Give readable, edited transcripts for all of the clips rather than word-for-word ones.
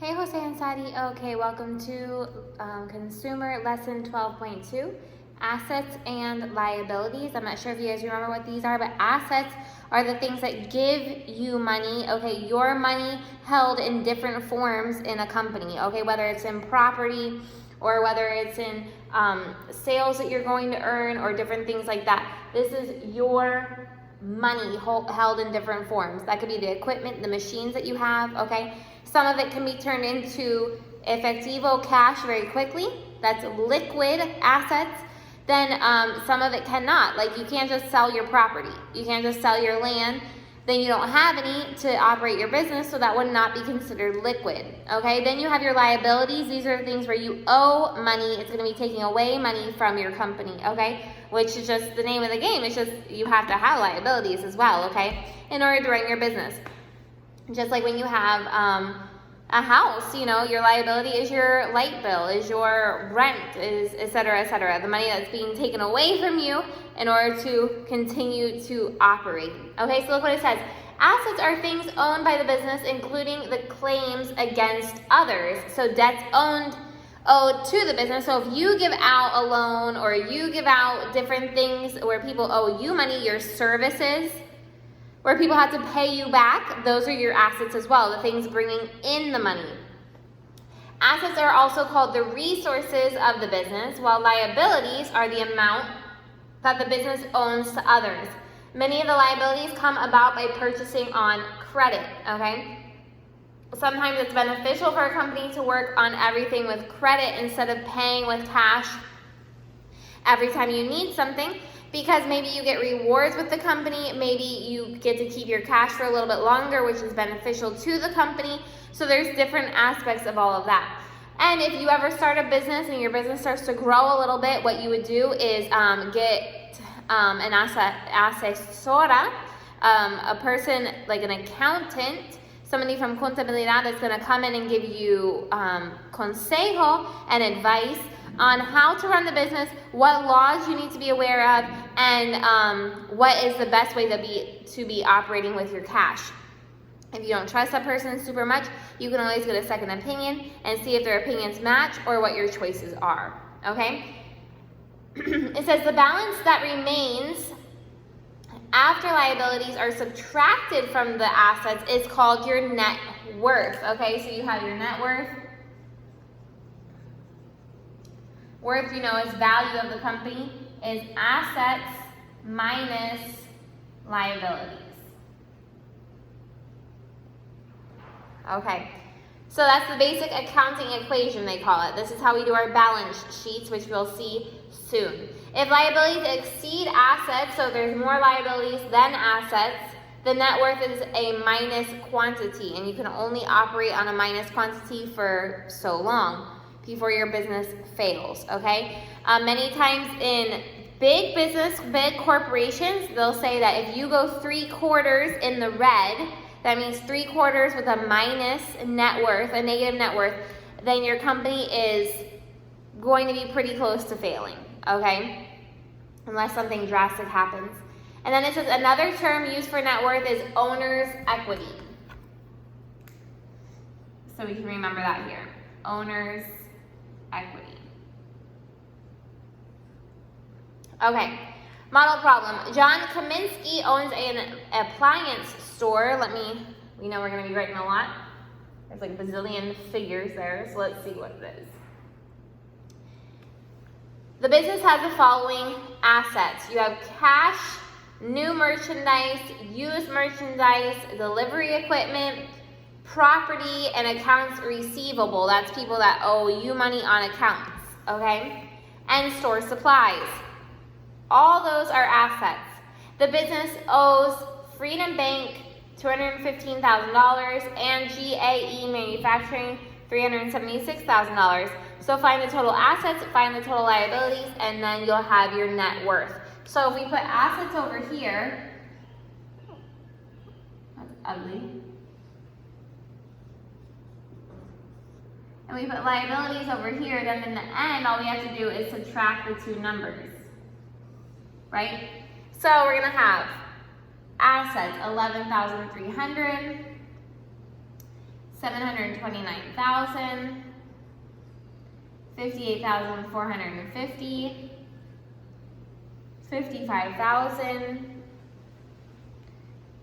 Hey, Jose Ansari. Okay, welcome to Consumer Lesson 12.2, Assets and Liabilities. I'm not sure if you guys remember what these are, but assets are the things that give you money, okay, your money held in different forms in a company, okay, whether it's in property or whether it's in sales that you're going to earn or different things like that. This is your money held in different forms. That could be the equipment, the machines that you have, okay? Some of it can be turned into efectivo, cash, very quickly. That's liquid assets. Then some of it cannot. Like, you can't just sell your property. You can't just sell your land. Then you don't have any to operate your business, so that would not be considered liquid, okay? Then you have your liabilities. These are the things where you owe money. It's going to be taking away money from your company, okay? Which is just the name of the game. It's just you have to have liabilities as well, okay, in order to run your business. Just like when you have a house, you know, your liability is your light bill, is your rent, is et cetera, the money that's being taken away from you in order to continue to operate. Okay, so look what it says. Assets are things owned by the business, including the claims against others. So debts owed to the business. So if you give out a loan or you give out different things where people owe you money, your services, where people have to pay you back, those are your assets as well, the things bringing in the money. Assets are also called the resources of the business, while liabilities are the amount that the business owns to others. Many of the liabilities come about by purchasing on credit, okay? Sometimes it's beneficial for a company to work on everything with credit instead of paying with cash every time you need something, because maybe you get rewards with the company, maybe you get to keep your cash for a little bit longer, which is beneficial to the company. So there's different aspects of all of that. And if you ever start a business and your business starts to grow a little bit, what you would do is get an asesora, a person like an accountant, somebody from contabilidad that's going to come in and give you consejo and advice on how to run the business, what laws you need to be aware of, and what is the best way to be operating with your cash. If you don't trust that person super much, you can always get a second opinion and see if their opinions match or what your choices are, okay? It says the balance that remains after liabilities are subtracted from the assets is called your net worth, okay? So you have your net worth. Worth, you know, is value of the company, is assets minus liabilities. Okay, so that's the basic accounting equation, they call it. This is how we do our balance sheets, which we'll see soon. If liabilities exceed assets, so there's more liabilities than assets, the net worth is a minus quantity, and you can only operate on a minus quantity for so long before your business fails, okay? Many times in big business, big corporations, they'll say that if you go 3/4 in the red, that means 3/4 with a minus net worth, a negative net worth, then your company is going to be pretty close to failing, okay? Unless something drastic happens. And then it says another term used for net worth is owner's equity. So we can remember that here. Owner's equity. Okay, model problem. John Kaminsky owns an appliance store. We know we're going to be writing a lot. There's like bazillion figures there, so let's see what it is. The business has the following assets. You have cash, new merchandise, used merchandise, delivery equipment, property, and accounts receivable. That's people that owe you money on accounts, okay? And store supplies. All those are assets. The business owes Freedom Bank $215,000 and GAE Manufacturing $376,000. So find the total assets, find the total liabilities, and then you'll have your net worth. So if we put assets over here, that's ugly. And we put liabilities over here, then in the end, all we have to do is subtract the two numbers, right? So we're gonna have assets, 11,300, $729,000, $58,450, $55,000,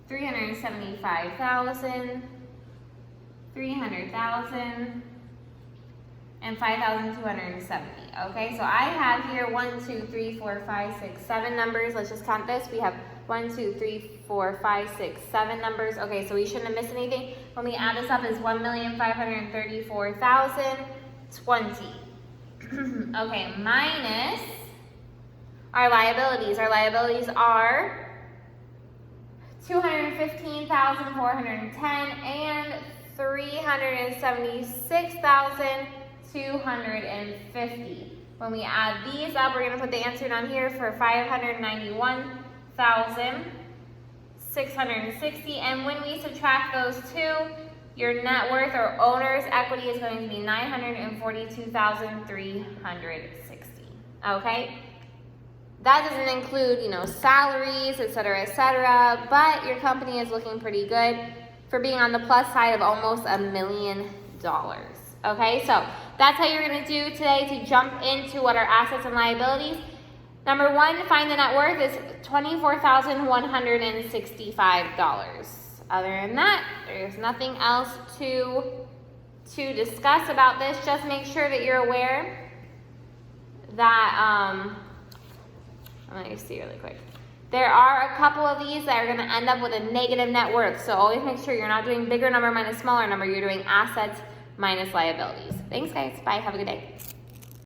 $375,000, $300,000, and $5,270. Okay, so I have here 1, 2, 3, 4, 5, 6, 7 numbers. Let's just count this. We have 1, 2, 3, 4, 5, 6, 7 numbers. Okay, so we shouldn't have missed anything. When we add this up, is 1,534,020. Okay, minus our liabilities. Our liabilities are $215,410 and $376,250. When we add these up, we're going to put the answer down here for $591,660. And when we subtract those two, your net worth or owner's equity is going to be $942,360. Okay? That doesn't include, salaries, et cetera, but your company is looking pretty good for being on the plus side of almost $1 million. Okay, so that's how you're going to do today to jump into what are assets and liabilities. Number one, find the net worth is $24,165. Other than that, there's nothing else to discuss about this. Just make sure that you're aware that, let me see really quick. There are a couple of these that are going to end up with a negative net worth. So always make sure you're not doing bigger number minus smaller number. You're doing assets minus liabilities. Thanks, guys. Bye. Have a good day.